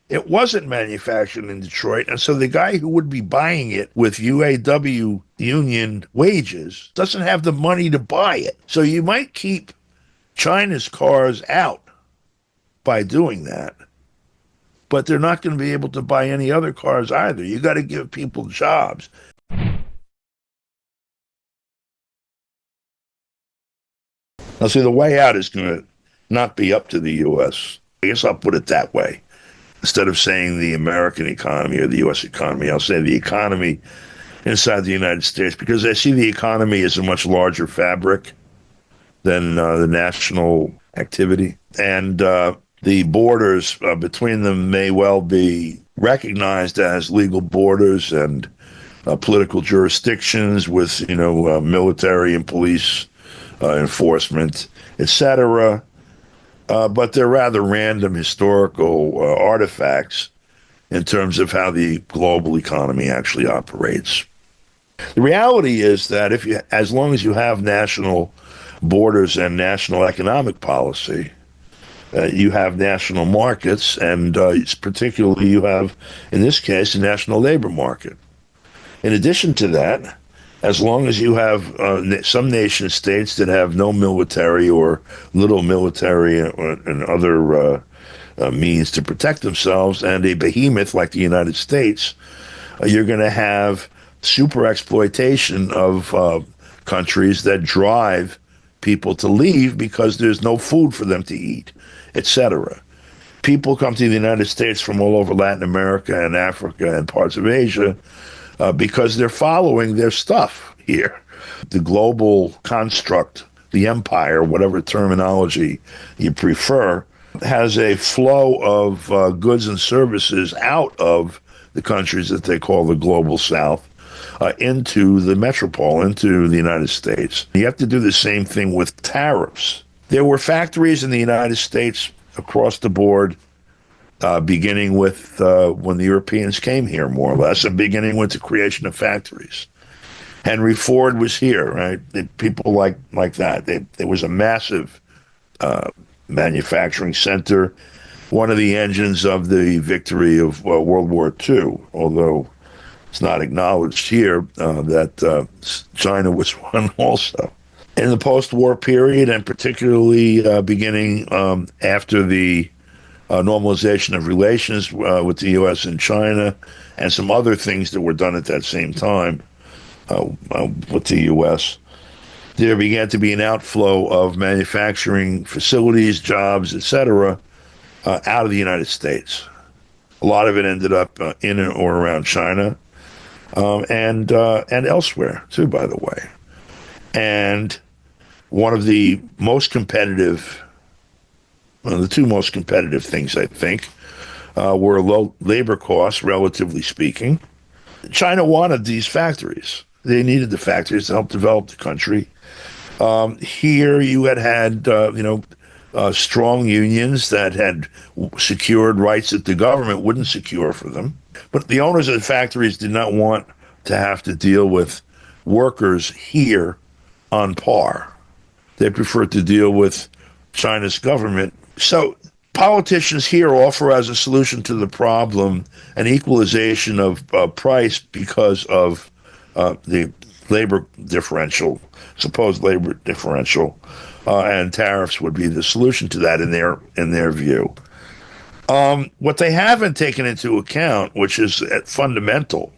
It wasn't manufactured in Detroit. And so the guy who would be buying it with UAW union wages doesn't have the money to buy it. So you might keep China's cars out by doing that, but they're not going to be able to buy any other cars either. You got to give people jobs. Now, see, the way out is going to not be up to the U.S. I guess I'll put it that way. Instead of saying the American economy or the U.S. economy, I'll say the economy inside the United States, because I see the economy as a much larger fabric than the national activity. And the borders between them may well be recognized as legal borders and political jurisdictions with, military and police enforcement, etc. But they're rather random historical artifacts in terms of how the global economy actually operates. The reality is that as long as you have national borders and national economic policy, you have national markets, and particularly you have, in this case, a national labor market. In addition to that, as long as you have some nation states that have no military or little military and other means to protect themselves, and a behemoth like the United States, you're going to have super exploitation of countries that drive people to leave because there's no food for them to eat, etc. People come to the United States from all over Latin America and Africa and parts of Asia because they're following their stuff here. The global construct, the empire, whatever terminology you prefer, has a flow of goods and services out of the countries that they call the global south into the metropole, into the United States. You have to do the same thing with tariffs. There were factories in the United States across the board, beginning with when the Europeans came here, more or less, and beginning with the creation of factories. Henry Ford was here, right? People like that. There was a massive manufacturing center, one of the engines of the victory of World War II, although it's not acknowledged here that China was one also. In the post-war period, and particularly beginning after the normalization of relations with the U.S. and China, and some other things that were done at that same time with the U.S., there began to be an outflow of manufacturing facilities, jobs, etc., out of the United States. A lot of it ended up in or around China, and elsewhere too, by the way. And one of the two most competitive things, I think, were low labor costs, relatively speaking. China wanted these factories. They needed the factories to help develop the country. Here you had strong unions that had secured rights that the government wouldn't secure for them. But the owners of the factories did not want to have to deal with workers here on par. They preferred to deal with China's government. So politicians here offer as a solution to the problem an equalization of price because of the labor differential, supposed labor differential, and tariffs would be the solution to that in their view. What they haven't taken into account, which is fundamental,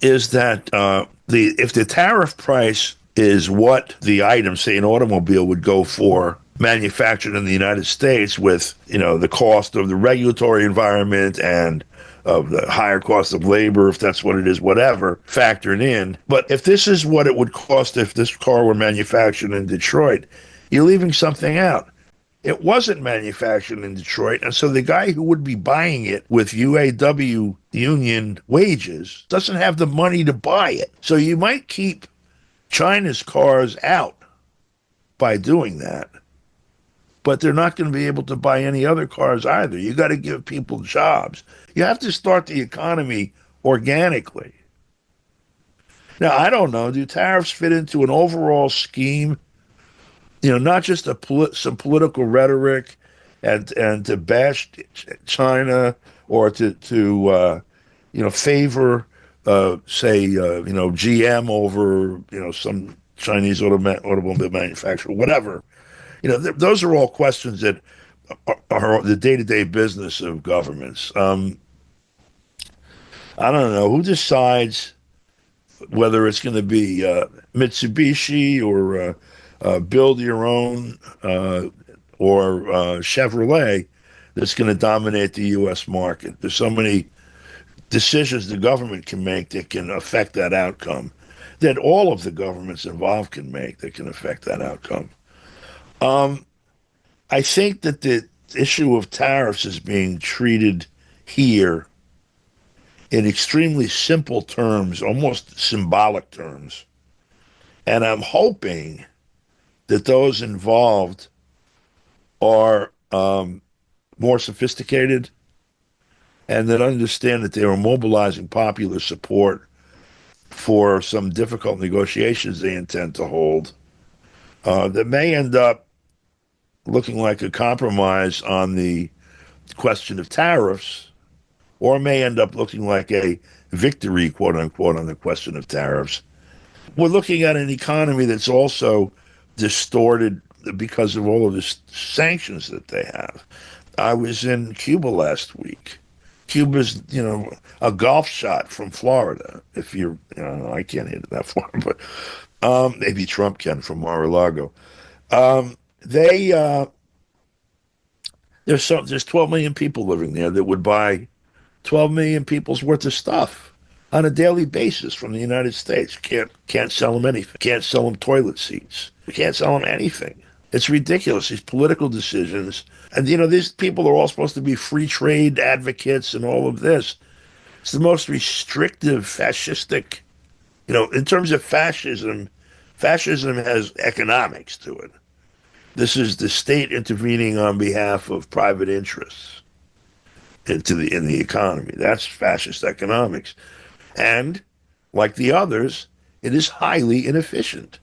is that if the tariff price is what the item, say an automobile, would go for manufactured in the United States, with the cost of the regulatory environment and of the higher cost of labor, if that's what it is, whatever, factored in. But if this is what it would cost if this car were manufactured in Detroit, you're leaving something out. It wasn't manufactured in Detroit, and so the guy who would be buying it with UAW union wages doesn't have the money to buy it. So you might keep China's cars out by doing that, but they're not going to be able to buy any other cars either. You got to give people jobs. You have to start the economy organically. Now, I don't know, do tariffs fit into an overall scheme? Not just some political rhetoric and to bash China or to favor, GM over, some Chinese automobile manufacturer, whatever. Those are all questions that are the day-to-day business of governments. I don't know who decides whether it's going to be Mitsubishi or build your own or Chevrolet that's going to dominate the U.S. market. There's so many decisions the government can make that can affect that outcome, that all of the governments involved can make that can affect that outcome. I think that the issue of tariffs is being treated here in extremely simple terms, almost symbolic terms. And I'm hoping that those involved are more sophisticated and that understand that they are mobilizing popular support for some difficult negotiations they intend to hold that may end up looking like a compromise on the question of tariffs, or may end up looking like a victory, quote unquote, on the question of tariffs. We're looking at an economy that's also distorted because of all of the sanctions that they have. I was in Cuba last week. Cuba's, a golf shot from Florida. If you're, I can't hit it that far, but maybe Trump can from Mar-a-Lago. There's 12 million people living there that would buy 12 million people's worth of stuff on a daily basis from the United States. Can't sell them anything. Can't sell them toilet seats. We can't sell them anything. It's ridiculous, these political decisions. And, these people are all supposed to be free trade advocates and all of this. It's the most restrictive, fascistic, in terms of fascism has economics to it. This is the state intervening on behalf of private interests in the economy. That's fascist economics. And like the others, it is highly inefficient.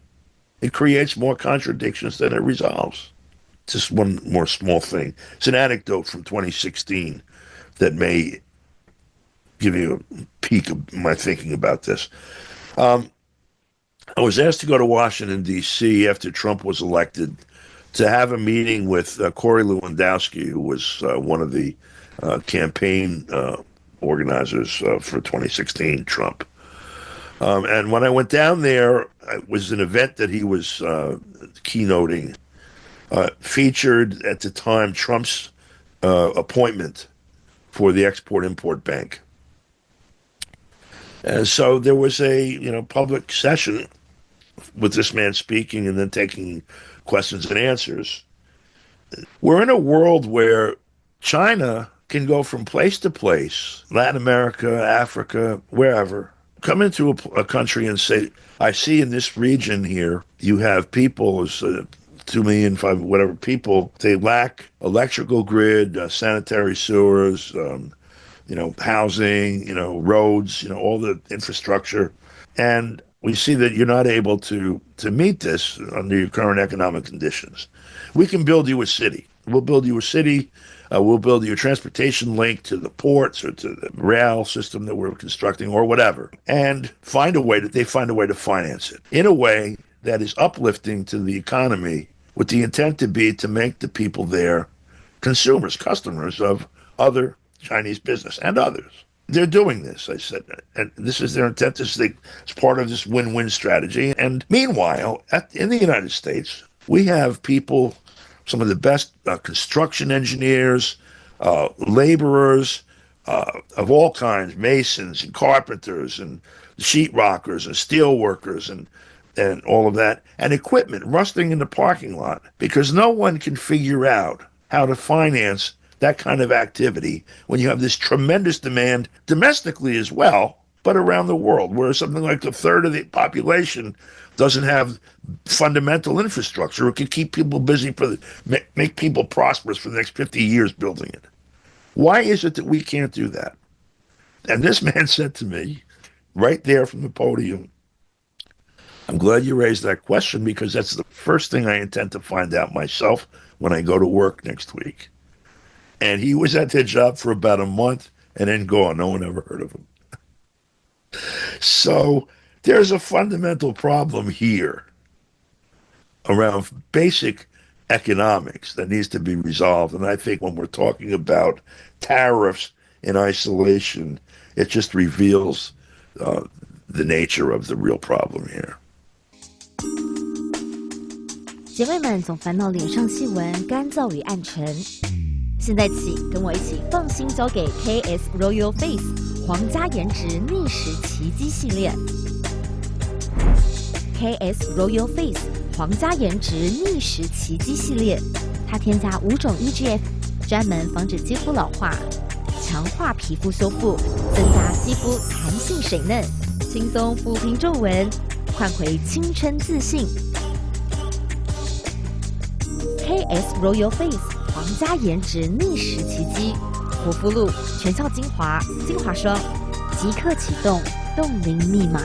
It creates more contradictions than it resolves. Just one more small thing. It's an anecdote from 2016 that may give you a peek of my thinking about this. I was asked to go to Washington, D.C. after Trump was elected to have a meeting with Corey Lewandowski, who was one of the campaign organizers for 2016 Trump. And when I went down there, it was an event that he was keynoting, featured at the time Trump's appointment for the Export-Import Bank. And so there was a public session with this man speaking and then taking questions and answers. We're in a world where China can go from place to place, Latin America, Africa, wherever, come into a country and say, I see in this region here, you have people, 2 million, 5, whatever people, they lack electrical grid, sanitary sewers, housing, roads, all the infrastructure. And we see that you're not able to meet this under your current economic conditions. We can build you a city. We'll build you a city. We'll build you a transportation link to the ports or to the rail system that we're constructing or whatever, and find a way to finance it in a way that is uplifting to the economy, with the intent to be to make the people there consumers, customers of other Chinese business and others. They're doing this, I said, and this is their intent. This is part of this win-win strategy. And meanwhile, in the United States, we have people, some of the best construction engineers, laborers of all kinds, masons and carpenters and sheetrockers and steel workers and all of that, and equipment rusting in the parking lot because no one can figure out how to finance that kind of activity when you have this tremendous demand domestically as well, but around the world, where something like a third of the population doesn't have fundamental infrastructure. It can keep people busy make people prosperous for the next 50 years building it. Why is it that we can't do that? And this man said to me, right there from the podium, I'm glad you raised that question because that's the first thing I intend to find out myself when I go to work next week. And he was at that job for about a month. and then gone. No one ever heard of them. So there's a fundamental problem here around basic economics that needs to be resolved. And I think when we're talking about tariffs in isolation, it just reveals the nature of the real problem here. 姐妹们总烦恼脸上细纹干燥与暗沉，现在起跟我一起放心交给 KS Royal Face 皇家颜值逆时奇迹系列。KS Royal Face 皇家颜值逆时奇迹系列，它添加5种 EGF， 专门防止肌肤老化，强化皮肤修复，增加肌肤弹性水嫩，轻松抚平皱纹，换回青春自信。KS Royal Face 皇家颜值逆时奇迹，护肤露、全效精华、精华霜，即刻启动冻龄密码。